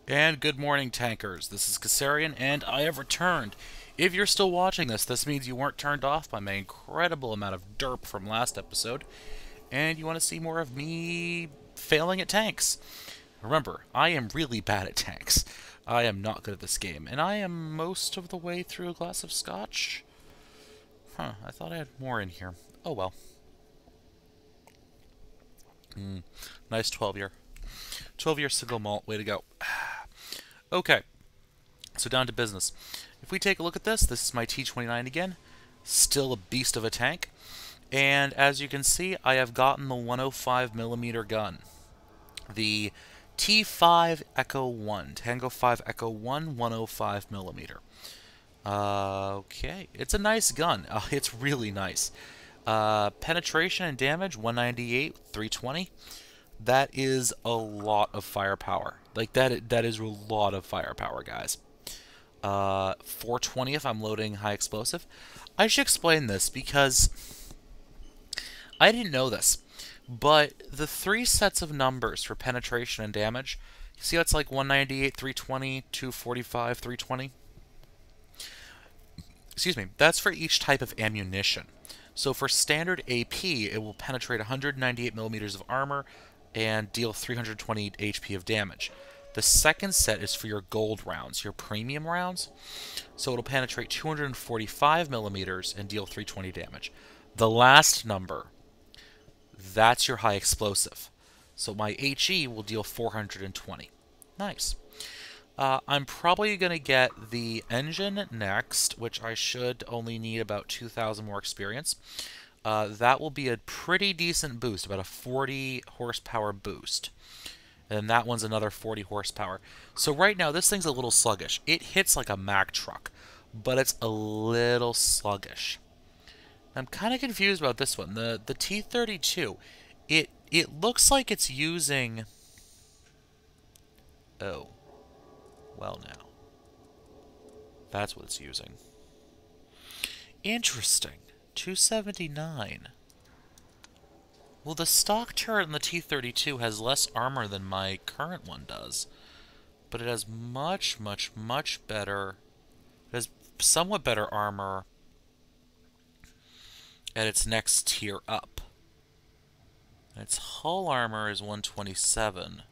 And good morning, tankers. This is Kassarian, and I have returned. If you're still watching this means you weren't turned off by my incredible amount of derp from last episode, and you want to see more of me failing at tanks. Remember, I am really bad at tanks. I am not good at this game, and I am most of the way through a glass of scotch. I thought I had more in here. Oh well. Nice 12-year. 12-year single malt. Way to go. Okay, so down to business. If we take a look at this is my T-29 again. Still a beast of a tank. And as you can see, I have gotten the 105mm gun. The T5 Echo 1. Tango 5 Echo 1, 105mm. Okay, it's a nice gun. It's really nice. Penetration and damage, 198, 320. That is a lot of firepower. Like, that is a lot of firepower, guys. 420 if I'm loading high explosive. I should explain this because I didn't know this, but the three sets of numbers for penetration and damage, you see how it's like 198, 320, 245, 320? Excuse me, that's for each type of ammunition. So for standard AP, it will penetrate 198mm of armor and deal 320 HP of damage. The second set is for your gold rounds, your premium rounds. So it'll penetrate 245mm and deal 320 damage. The last number, that's your high explosive. So my HE will deal 420. Nice. I'm probably going to get the engine next, which I should only need about 2,000 more experience. That will be a pretty decent boost, about a 40 horsepower boost. And that one's another 40 horsepower. So right now, this thing's a little sluggish. It hits like a Mack truck, but it's a little sluggish. I'm kind of confused about this one. The T-32, it looks like it's using... Oh. Well now. That's what it's using. Interesting. 279. Well, the stock turret in the T-32 has less armor than my current one does. But it has much better... It has somewhat better armor at its next tier up. And its hull armor is 127.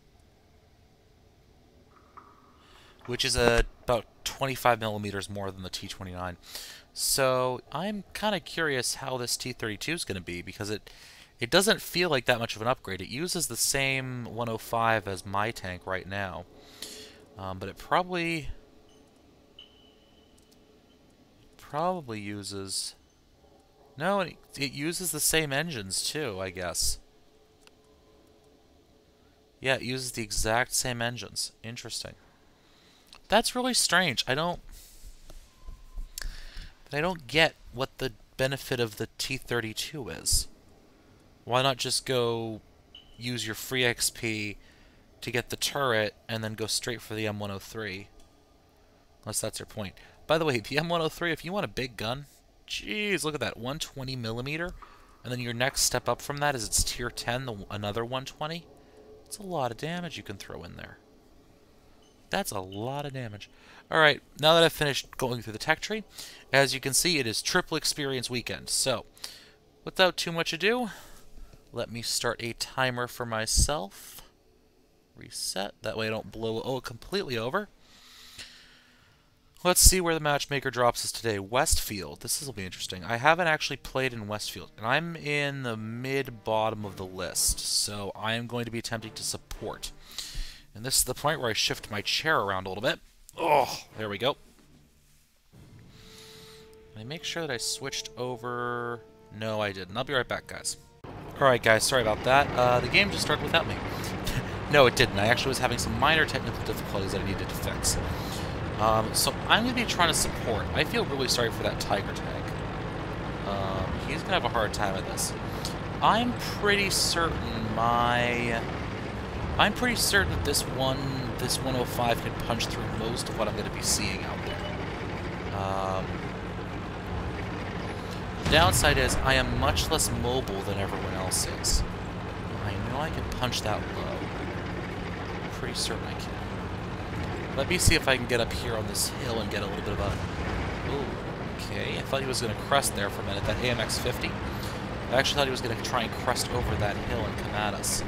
Which is about 25mm more than the T-29. So I'm kind of curious how this T-32 is going to be, because it doesn't feel like that much of an upgrade. It uses the same 105 as my tank right now, but it probably uses... No, it uses the same engines too, I guess. Yeah, it uses the exact same engines. Interesting. That's really strange. I don't get what the benefit of the T-32 is. Why not just go use your free XP to get the turret and then go straight for the M103? Unless that's your point. By the way, the M103, if you want a big gun, jeez, look at that, 120mm, and then your next step up from that is its tier 10, another 120. It's a lot of damage you can throw in there. That's a lot of damage. Alright, now that I've finished going through the tech tree, as you can see, it is triple experience weekend. So, without too much ado, let me start a timer for myself. Reset, that way I don't blow it completely over. Let's see where the matchmaker drops us today. Westfield, this will be interesting. I haven't actually played in Westfield, and I'm in the mid-bottom of the list, so I am going to be attempting to support. And this is the point where I shift my chair around a little bit. Oh, there we go. Can I make sure that I switched over? No, I didn't. I'll be right back, guys. Alright, guys, sorry about that. The game just started without me. No, it didn't. I actually was having some minor technical difficulties that I needed to fix. So I'm going to be trying to support. I feel really sorry for that Tiger tank. He's going to have a hard time at this. I'm pretty certain that this 105 can punch through most of what I'm going to be seeing out there. The downside is I am much less mobile than everyone else is. I know I can punch that low. I'm pretty certain I can. Let me see if I can get up here on this hill and get a little bit of a... Ooh, okay. I thought he was going to crest there for a minute. That AMX 50. I actually thought he was going to try and crest over that hill and come at us.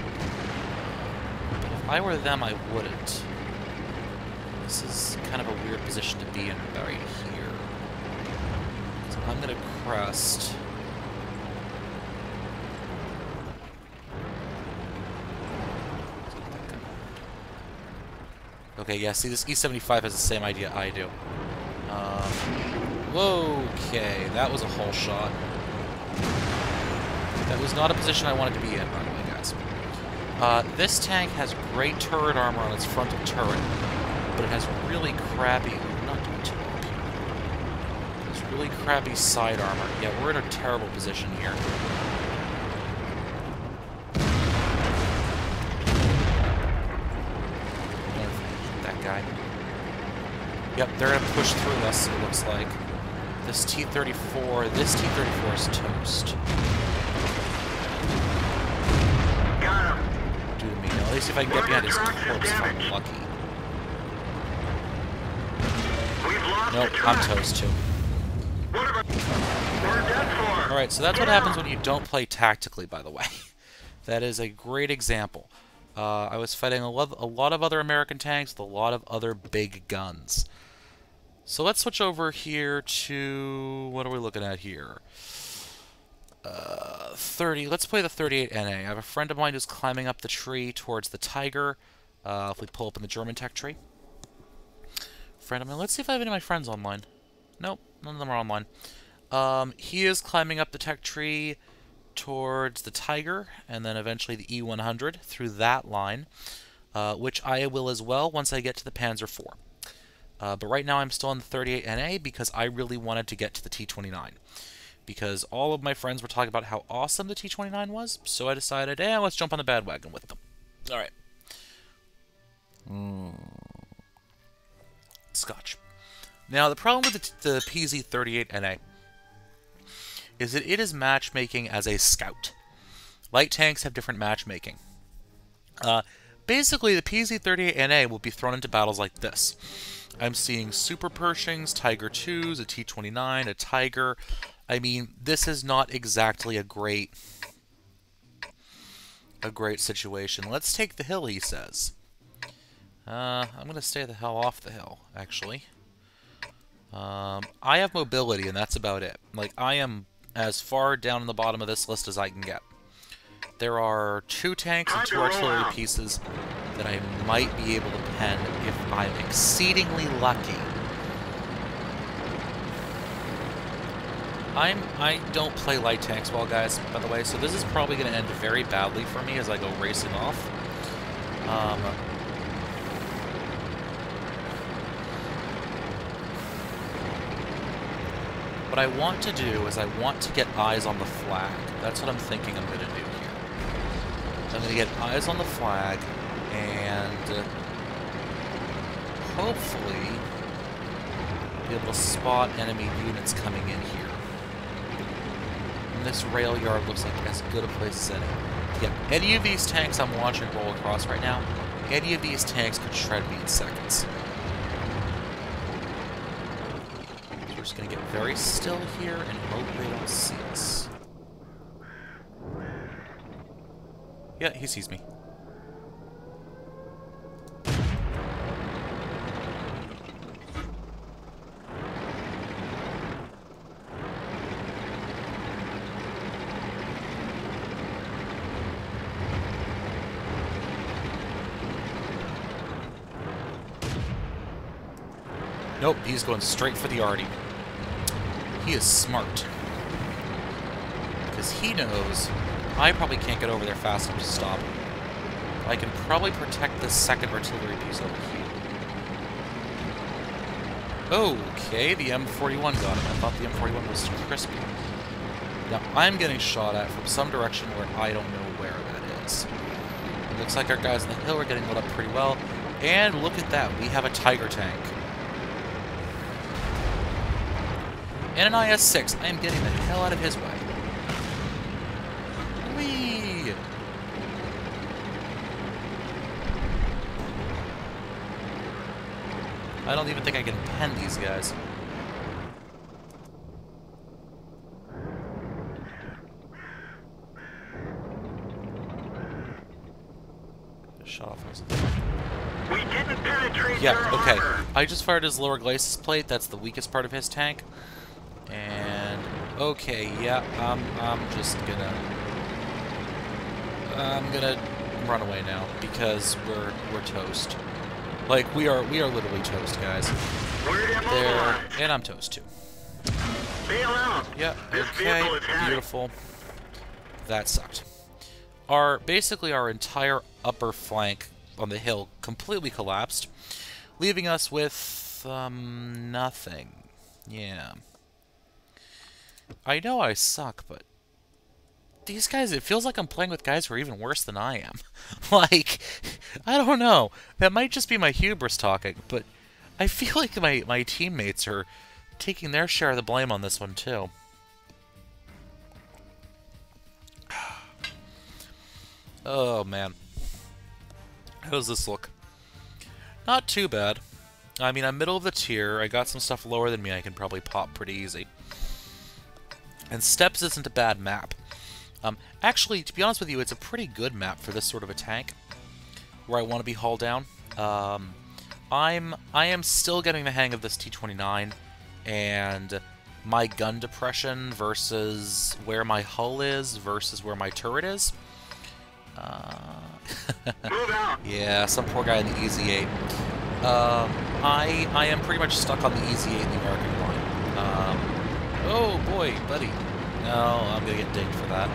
But if I were them, I wouldn't. This is kind of a weird position to be in right here. So I'm going to crest. Okay, yeah, see, this E75 has the same idea I do. Okay, that was a whole shot. That was not a position I wanted to be in, by the way, guys. This tank has great turret armor on its frontal turret, but it has really crappy... I'm not doing too well here. It's really crappy side armor. Yeah, we're in a terrible position here. That guy. Yep, they're going to push through us, it looks like. This T-34 is toast. Got him. Do to me. Now, at least if I can get behind his corpse if I'm lucky. Nope, I'm toast too. Alright, so that's what happens when you don't play tactically, by the way. That is a great example. I was fighting a lot of other American tanks with a lot of other big guns. So let's switch over here to... What are we looking at here? 30. Let's play the 38 NA. I have a friend of mine who's climbing up the tree towards the Tiger. If we pull up in the German tech tree. Friend of mine. Let's see if I have any of my friends online. Nope, none of them are online. He is climbing up the tech tree towards the Tiger, and then eventually the E100 through that line, which I will as well once I get to the Panzer IV. But right now I'm still on the 38 NA because I really wanted to get to the T29. Because all of my friends were talking about how awesome the T29 was, so I decided, let's jump on the bandwagon with them. Alright. Scotch. Now, the problem with the PZ-38NA is that it is matchmaking as a scout. Light tanks have different matchmaking. Basically, the PZ-38NA will be thrown into battles like this. I'm seeing Super Pershings, Tiger IIs, a T-29, a Tiger. I mean, this is not exactly a great situation. Let's take the hill, he says. I'm going to stay the hell off the hill, actually. I have mobility, and that's about it. Like, I am as far down in the bottom of this list as I can get. There are 2 tanks and 2 artillery pieces that I might be able to pen if I'm exceedingly lucky. I don't play light tanks well, guys, by the way, so this is probably going to end very badly for me as I go racing off. What I want to do is I want to get eyes on the flag. That's what I'm thinking I'm going to do here. So I'm going to get eyes on the flag and hopefully be able to spot enemy units coming in here. And this rail yard looks like as good a place as any. Yeah, any of these tanks I'm watching roll across right now, any of these tanks could shred me in seconds. We're just going to get very still here and hope they don't see us. Yeah, he sees me. Nope, he's going straight for the Artie. He is smart. Because he knows I probably can't get over there fast enough to stop him. I can probably protect this second artillery piece over here. Okay, the M41 got him. I thought the M41 was crispy. Now, I'm getting shot at from some direction where I don't know where that is. It looks like our guys on the hill are getting lit up pretty well. And look at that, we have a Tiger tank. And an IS-6. I am getting the hell out of his way. Whee! I don't even think I can pen these guys. Shut off those. We didn't penetrate Yeah, their okay. armor. I just fired his lower glacis plate. That's the weakest part of his tank. And okay, yeah, I'm just gonna run away now because we're toast. Like we are literally toast, guys. We're There, immobilized. and I'm toast too. Bail out. Yeah, This okay, vehicle is heading. beautiful. That sucked. Basically our entire upper flank on the hill completely collapsed, leaving us with nothing. Yeah. I know I suck, but these guys, it feels like I'm playing with guys who are even worse than I am. Like, I don't know. That might just be my hubris talking, but I feel like my teammates are taking their share of the blame on this one, too. Oh, man. How does this look? Not too bad. I mean, I'm middle of the tier. I got some stuff lower than me I can probably pop pretty easy. And Steppes isn't a bad map. Actually, to be honest with you, it's a pretty good map for this sort of a tank, where I want to be hauled down. I am still getting the hang of this T-29, and my gun depression versus where my hull is versus where my turret is. Move out. Yeah, some poor guy in the Easy 8. I am pretty much stuck on the Easy 8 in the American line. Oh boy, buddy. No, I'm gonna get dinged for that.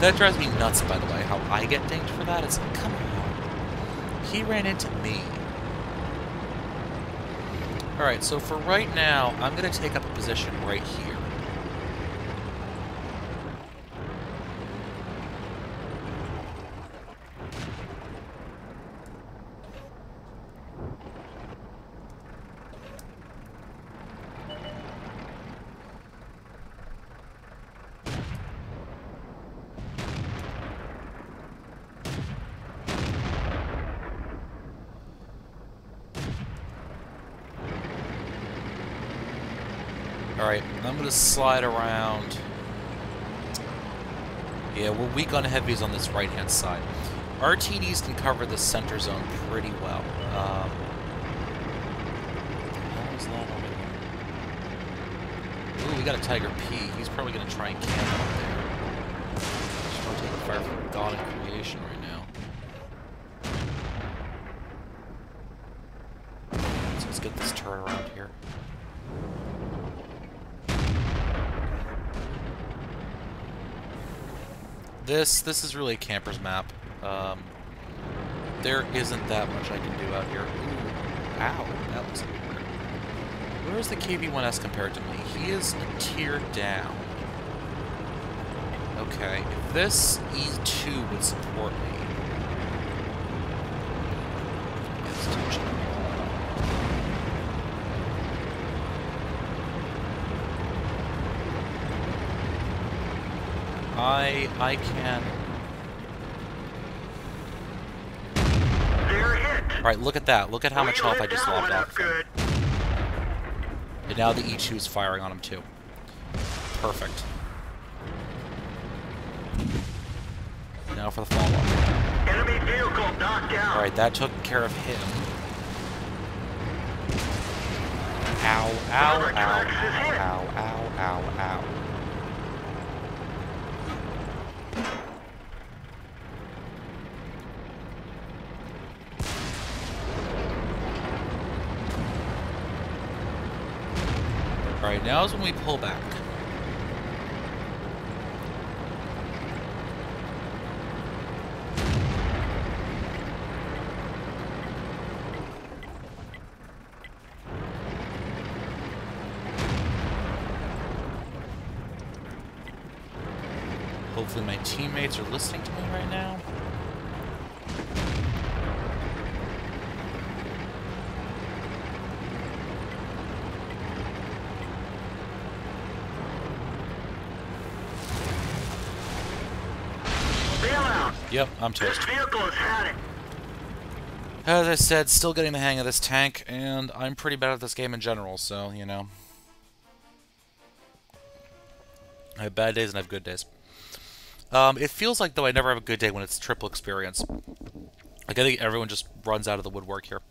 That drives me nuts, by the way, how I get dinged for that. It's like, come on. He ran into me. Alright, so for right now, I'm gonna take up a position right here. Alright, I'm going to slide around. Yeah, we're weak on heavies on this right-hand side. RTDs can cover the center zone pretty well. How is that over there? Ooh, we got a Tiger P. He's probably going to try and camp up there. Just want to take a fire from God and creation right now. So let's get this turret around here. This is really a camper's map. There isn't that much I can do out here. Ooh, ow, that looks weird. Where is the KV-1S compared to me? He is a tier down. Okay, if this E2 would support me... Yes, touch it. I can... They're hit. Alright, look at that. Look at how much We health I lit just that lobbed one off. up good. And now the E2 is firing on him too. Perfect. Now for the follow-up. Enemy vehicle knocked out. Alright, that took care of him. Ow, ow, Rubber ow, tracks is hit. ow, ow, ow, ow. Alright, now is when we pull back. Hopefully my teammates are listening to me right now. Bail out. Yep, I'm This toast. vehicle is had it. As I said, still getting the hang of this tank, and I'm pretty bad at this game in general, so, you know. I have bad days and I have good days. It feels like, though, I never have a good day when it's triple experience. Like, I think everyone just runs out of the woodwork here.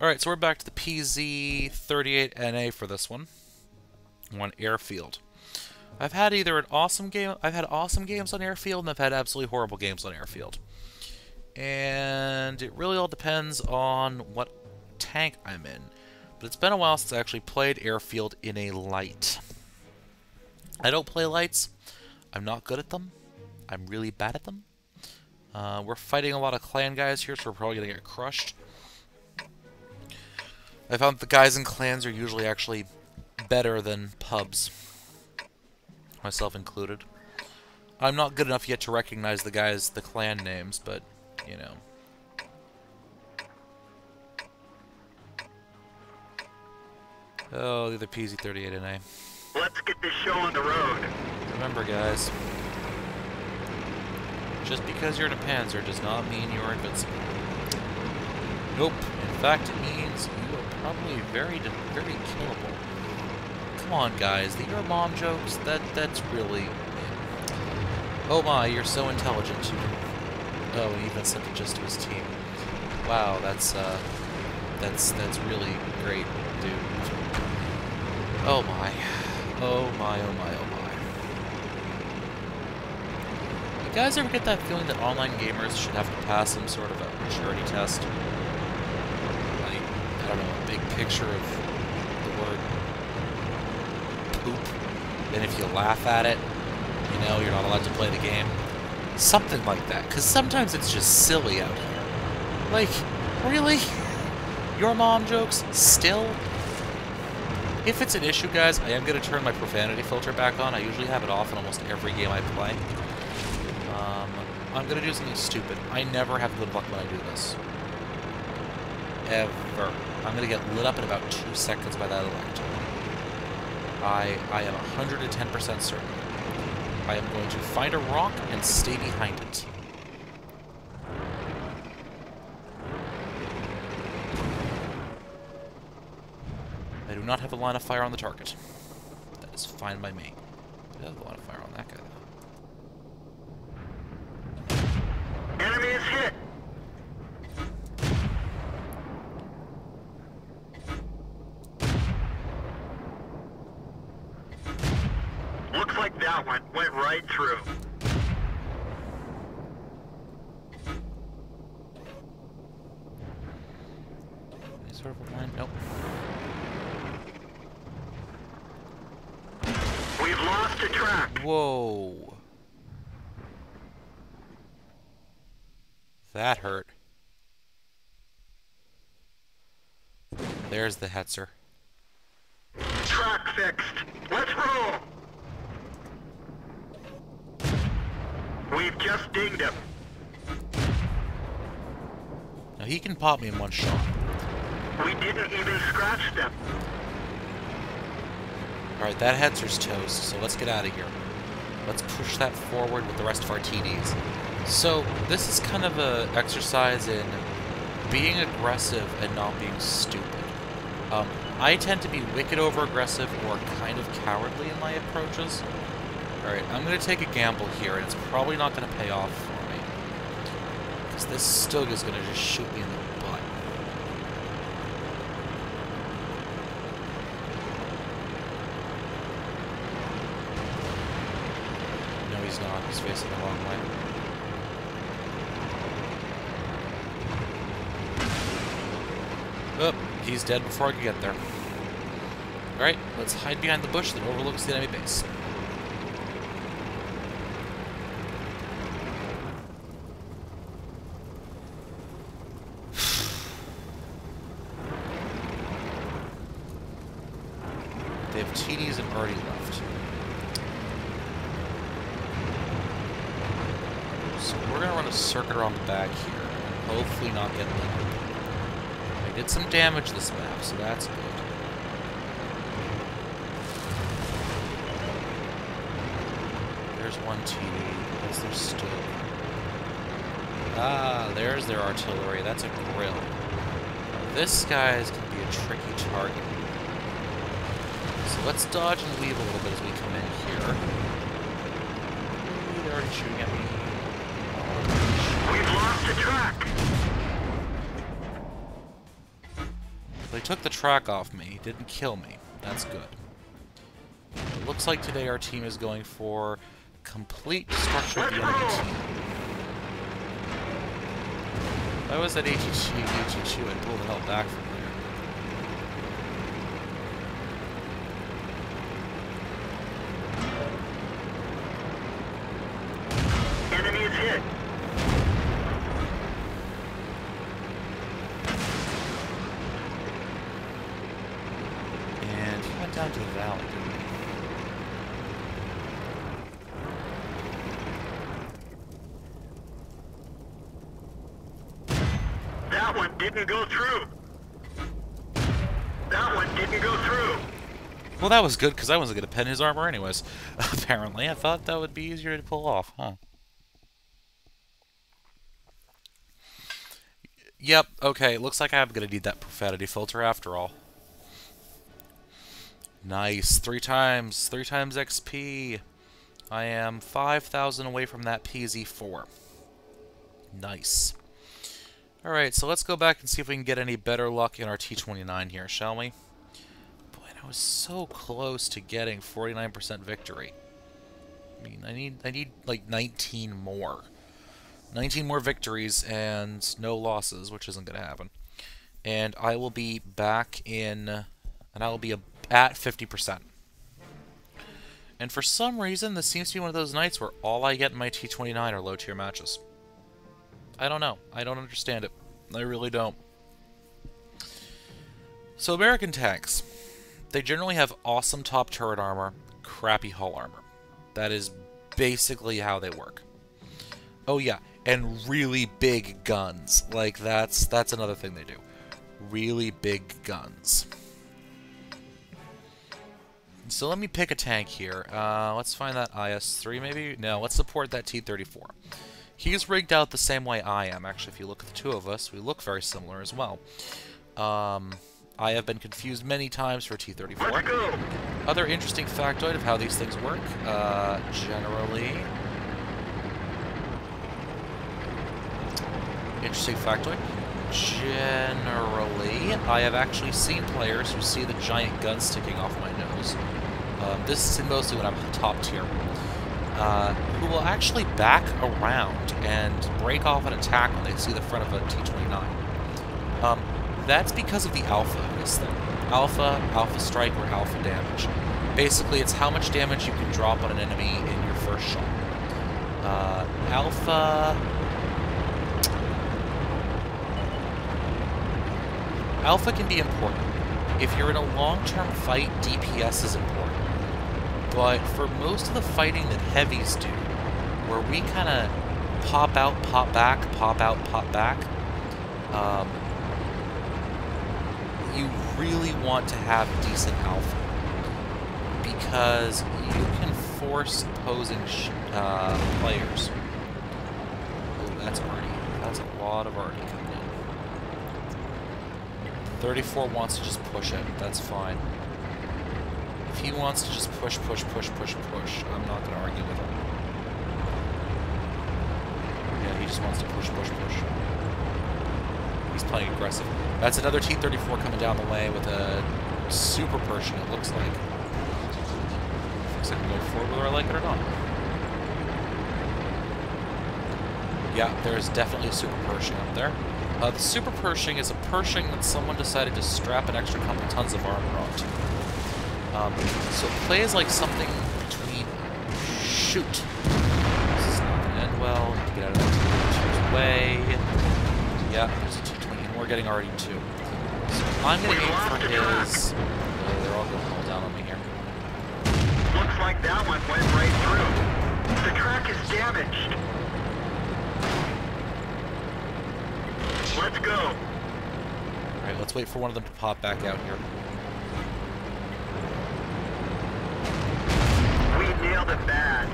Alright, so we're back to the PZ38NA for this one. On Airfield. I've had either an awesome game, I've had awesome games on Airfield, and I've had absolutely horrible games on Airfield. And it really all depends on what tank I'm in. But it's been a while since I actually played Airfield in a light. I don't play lights. I'm not good at them. I'm really bad at them. We're fighting a lot of clan guys here, so we're probably going to get crushed. I found the guys in clans are usually actually better than pubs. Myself included. I'm not good enough yet to recognize the clan names, but, you know. Oh, the other PZ38NA. Let's get this show on the road. Remember, guys, just because you're in a Panzer does not mean you're invincible. Nope. In fact, it means you are probably very killable. Come on, guys. Your mom jokes, that's really... Oh my, you're so intelligent. You can... Oh, and even sent it just to his team. Wow, that's really great, dude. Oh my. Oh my, oh my, oh my. You guys ever get that feeling that online gamers should have to pass some sort of a maturity test? Like, I don't know, a big picture of the word poop, and if you laugh at it, you know, you're not allowed to play the game. Something like that, because sometimes it's just silly out here. Like, really? Your mom jokes? Still? If it's an issue, guys, I am going to turn my profanity filter back on. I usually have it off in almost every game I play. I'm going to do something stupid. I never have good luck when I do this. Ever. I'm going to get lit up in about 2 seconds by that elect. I am 110% certain. I am going to find a rock and stay behind it. I do not have a line of fire on the target. That is fine by me. I have a line of fire on that guy, though. Enemy is hit. Looks like that one went right through. Any sort of a line? Nope. We've lost a track. Whoa. That hurt. There's the Hetzer. Track fixed. Let's roll. We've just dinged him. Now he can pop me in one shot. We didn't even scratch them. Alright, that Hetzer's toast, so let's get out of here. Let's push that forward with the rest of our TDs. So, this is kind of an exercise in being aggressive and not being stupid. I tend to be wicked over-aggressive or kind of cowardly in my approaches. Alright, I'm going to take a gamble here, and it's probably not going to pay off for me. Because this Stug is going to just shoot me in the butt. No, he's not. He's facing the wrong way. Oh, he's dead before I could get there. Alright, let's hide behind the bush that overlooks the enemy base. They have TDs and already left. So we're going to run a circuit around the back here and hopefully not get lit up. I did some damage this map, so that's good. There's one TD. That's their Stoke. Ah, there's their artillery. That's a grill. This guy is going to be a tricky target. So let's dodge and weave a little bit as we come in here. They're already shooting at me. We've lost the track. They took the track off me. Didn't kill me. That's good. It looks like today our team is going for complete destruction of the enemy team. If I was at HE2, I'd pull the hell back from there. Enemy is hit. And he went down to the valley, didn't he? That one didn't go through. That one didn't go through. Well, that was good, because I wasn't going to pen his armor anyways. Apparently, I thought that would be easier to pull off, huh? Yep, okay, looks like I'm going to need that profanity filter after all. Nice, 3 times XP. I am 5,000 away from that PZ4. Nice. Alright, so let's go back and see if we can get any better luck in our T-29 here, shall we? Boy, I was so close to getting 49% victory. I mean, I need like 19 more. 19 more victories and no losses, which isn't going to happen. And I will be back in... and I will be at 50%. And for some reason, this seems to be one of those nights where all I get in my T-29 are low-tier matches. I don't know. I don't understand it. I really don't. So American tanks. They generally have awesome top turret armor, crappy hull armor. That is basically how they work. Oh yeah, and really big guns. Like, that's another thing they do. Really big guns. So let me pick a tank here. Let's find that IS-3 maybe? No, let's support that T-34. He's rigged out the same way I am. Actually, if you look at the two of us, we look very similar as well. I have been confused many times for T-34. Other interesting factoid of how these things work. Generally... Interesting factoid. Generally, I have actually seen players who see the giant gun sticking off my nose. This is mostly when I'm top tier. Who will actually back around and break off an attack when they see the front of a T-29. That's because of the alpha of this thing. Alpha, alpha strike, or alpha damage. Basically, it's how much damage you can drop on an enemy in your first shot. Alpha can be important. If you're in a long-term fight, DPS is important. But for most of the fighting that heavies do, where we kind of pop out, pop back, pop out, pop back, you really want to have decent alpha. Because you can force opposing players. Oh, that's arty. That's a lot of arty coming in. 34 wants to just push it. That's fine. If he wants to just push, push, push, push, push, I'm not going to argue with him. Yeah, he just wants to push, push, push. He's playing aggressive. That's another T-34 coming down the way with a super Pershing, it looks like. Looks like I can go forward whether I like it or not. Yeah, there's definitely a super Pershing up there. The Super Pershing is a Pershing that someone decided to strap an extra couple tons of armor onto. So it plays like something between... Shoot! This is not going to end well. Need to get out of that T-22's way. Yeah, there's a T-20, and we're getting already two. So I'm going to aim for his... Oh, they're all going all down on me here. Looks like that one went right through. The track is damaged. Let's go. Alright, let's wait for one of them to pop back out here. We nailed it bad.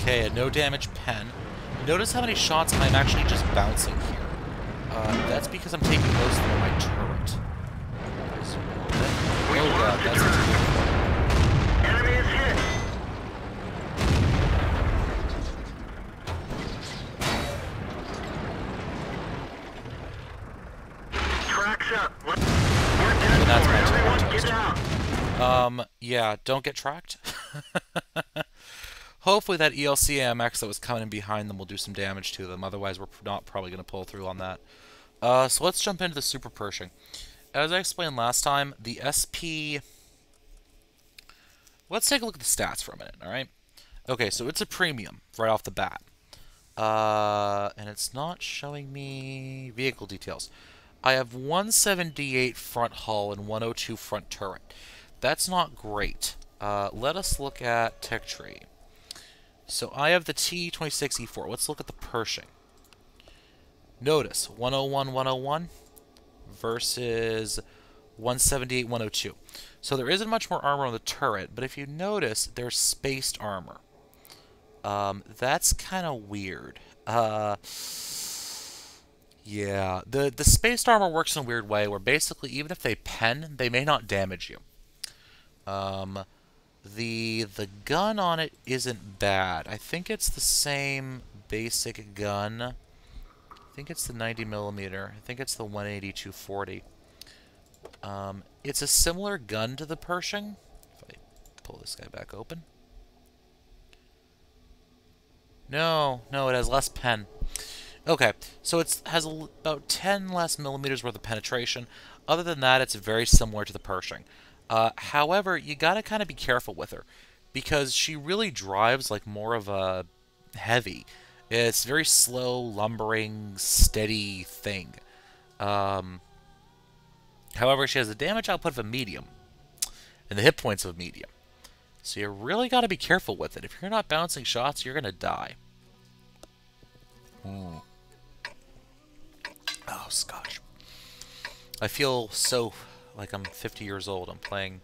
Okay, a no damage pen. Notice how many shots I'm actually just bouncing here. That's because I'm taking most of them on my turret. Oh god, that's a good. Enemy is hit. Tracks up. We're dead that's for my it. turn. Everyone get out. Yeah, don't get tracked. Hopefully that ELC AMX that was coming in behind them will do some damage to them. Otherwise, we're not probably going to pull through on that. So let's jump into the Super Pershing. As I explained last time, the SP... Let's take a look at the stats for a minute, alright? Okay, so it's a premium right off the bat. And it's not showing me vehicle details. I have 178 front hull and 102 front turret. That's not great. Let us look at tech tree. So I have the T26E4. Let's look at the Pershing. Notice 101, 101 versus 178, 102. So there isn't much more armor on the turret, but if you notice, there's spaced armor. That's kind of weird. Yeah, the spaced armor works in a weird way where basically even if they pen, they may not damage you. The gun on it isn't bad. I think it's the same basic gun. I think it's the 90mm. I think it's the 180-240. It's a similar gun to the Pershing. If I pull this guy back open. No, it has less pen. Okay, so it has about 10 less millimeters worth of penetration. Other than that, it's very similar to the Pershing. However, you gotta kind of be careful with her, because she really drives like more of a heavy. It's very slow, lumbering, steady thing. However, she has the damage output of a medium, and the hit points of a medium. So you really gotta be careful with it. If you're not bouncing shots, you're gonna die. Oh, scotch. I feel so... like I'm 50 years old. I'm playing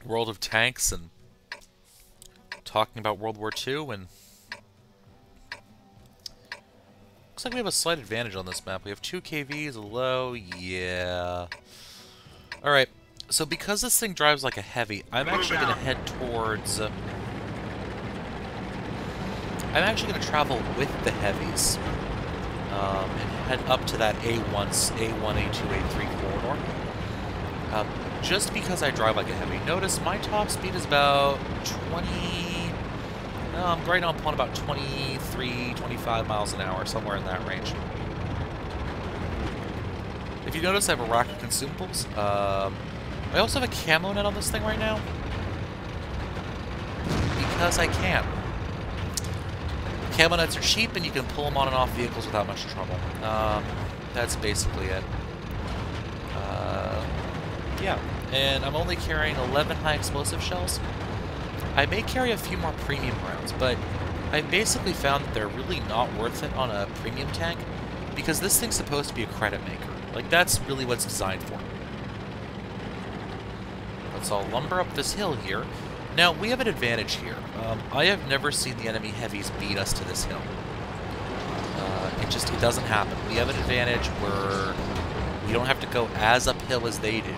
World of Tanks and talking about World War II, and looks like we have a slight advantage on this map. We have 2 KVs, a low, yeah. Alright, so because this thing drives like a heavy, I'm actually going to head towards... I'm actually going to travel with the heavies and head up to that A1, A2, A3 corridor. Just because I drive like a heavy. Notice my top speed is about 20... right now I'm pulling about 23, 25 miles an hour, somewhere in that range. If you notice, I have a rack of consumables. I also have a camo net on this thing right now. Because I can. Camo nets are cheap and you can pull them on and off vehicles without much trouble. That's basically it. Yeah, and I'm only carrying 11 high explosive shells. I may carry a few more premium rounds, but I basically found that they're really not worth it on a premium tank because this thing's supposed to be a credit maker. Like, that's really what it's designed for. Let's all lumber up this hill here. Now, we have an advantage here. I have never seen the enemy heavies beat us to this hill. It doesn't happen. We have an advantage where we don't have to go as uphill as they do.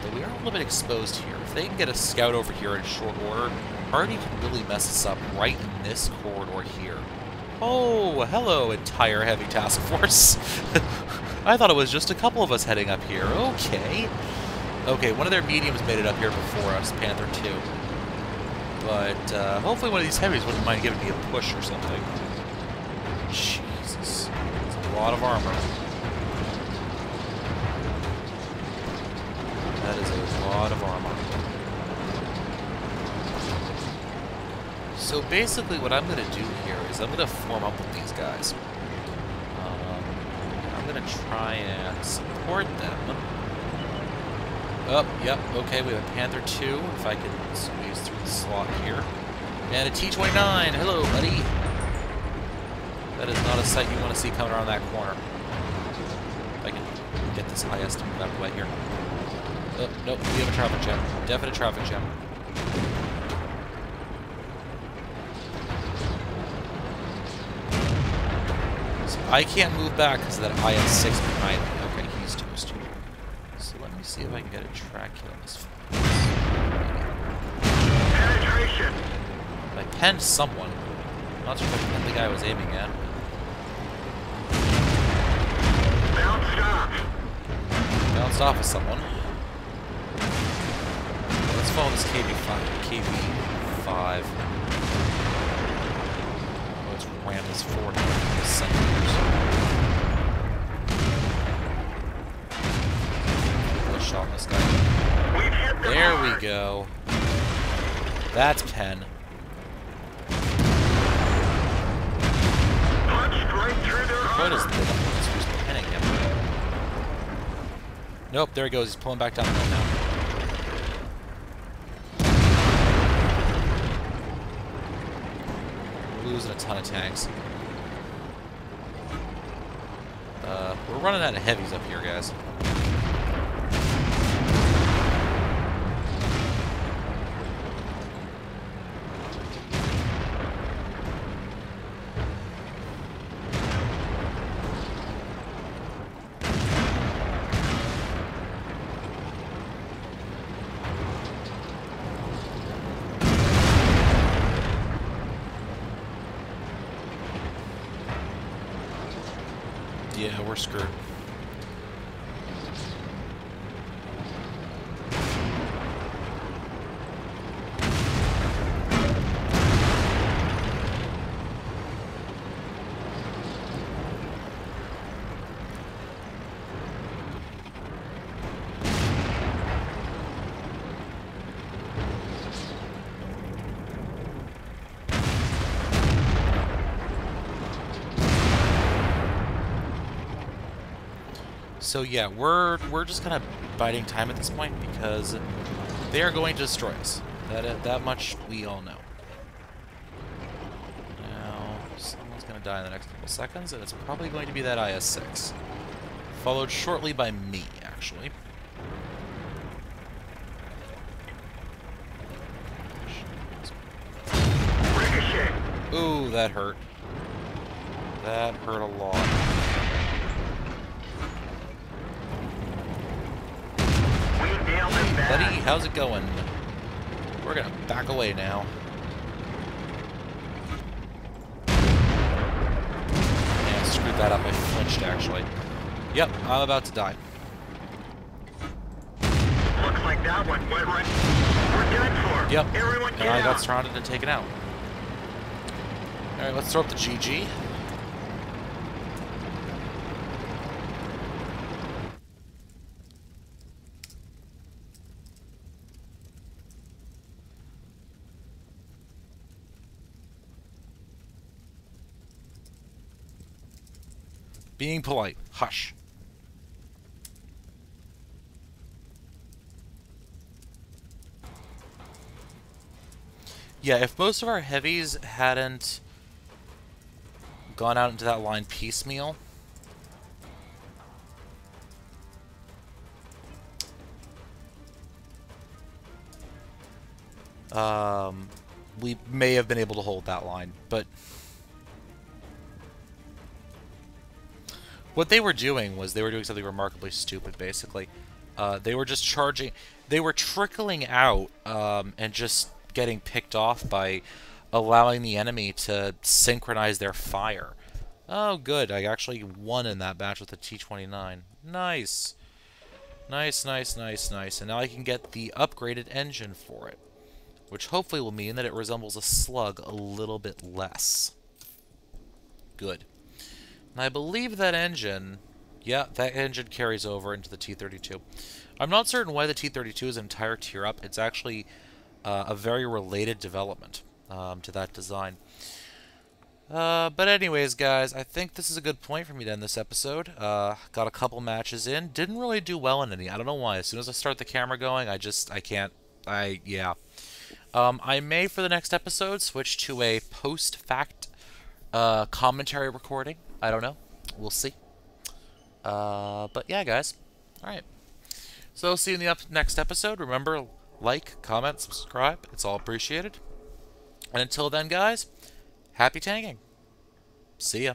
But we are a little bit exposed here. If they can get a scout over here in short order, Hardy can really mess us up right in this corridor here. Oh, hello, entire heavy task force. I thought it was just a couple of us heading up here. Okay. Okay, one of their mediums made it up here before us, Panther 2. But hopefully one of these heavies wouldn't mind giving me a push or something. Jesus. That's a lot of armor. That is a lot of armor. So basically what I'm going to do here is I'm going to form up with these guys. I'm going to try and support them. Oh, yep, okay, we have a Panther 2, if I can squeeze through the slot here. And a T-29, hello, buddy. That is not a sight you want to see coming around that corner. If I can get this high estimate out of the way here. Oh, nope, we have a traffic jam. Definite traffic jam. I can't move back because of that IS-6 behind me. Okay, he's toast. So let me see if I can get a track kill on this. Penetration. I penned someone. I'm not sure if I penned the guy I was aiming at. Bounced off. Bounced off of someone. Let's follow this KV-5. Let's ram this forward with centimeters. Let's shot this guy. We've hit the There mark. we go. That's pen. Punched right through their What is armor. this? Who's penning him? Nope, there he goes. He's pulling back down the hill now. We're losing a ton of tanks. We're running out of heavies up here, guys. Yeah, we're screwed. So yeah, we're just kind of biding time at this point because they are going to destroy us. That much we all know. Now someone's going to die in the next couple seconds, and it's probably going to be that IS-6, followed shortly by me, actually. Ricochet. Ooh, that hurt. That hurt a lot. Nailed him bad. Buddy, how's it going? We're gonna back away now. Yeah, screwed that up. I flinched, actually. Yep, I'm about to die. Looks like that one went right. We're done for. Yep, Everyone and get I got out. surrounded and taken out. Alright, let's throw up the GG. Being polite. Hush. Yeah, if most of our heavies hadn't gone out into that line piecemeal, we may have been able to hold that line, but what they were doing was they were doing something remarkably stupid, basically. They were just charging... They were trickling out and just getting picked off by allowing the enemy to synchronize their fire. Oh, good. I actually won in that match with the T-29. Nice. Nice, nice, nice, nice. And now I can get the upgraded engine for it, which hopefully will mean that it resembles a slug a little bit less. Good. And I believe that engine... Yeah, that engine carries over into the T-32. I'm not certain why the T-32 is an entire tier up. It's actually a very related development to that design. But anyways, guys, I think this is a good point for me to end this episode. Got a couple matches in. Didn't really do well in any. I don't know why. As soon as I start the camera going, I can't. Yeah. I may, for the next episode, switch to a post-fact commentary recording. I don't know. We'll see. But yeah, guys. Alright. So, see you in the next episode. Remember, like, comment, subscribe. It's all appreciated. And until then, guys, happy tanking. See ya.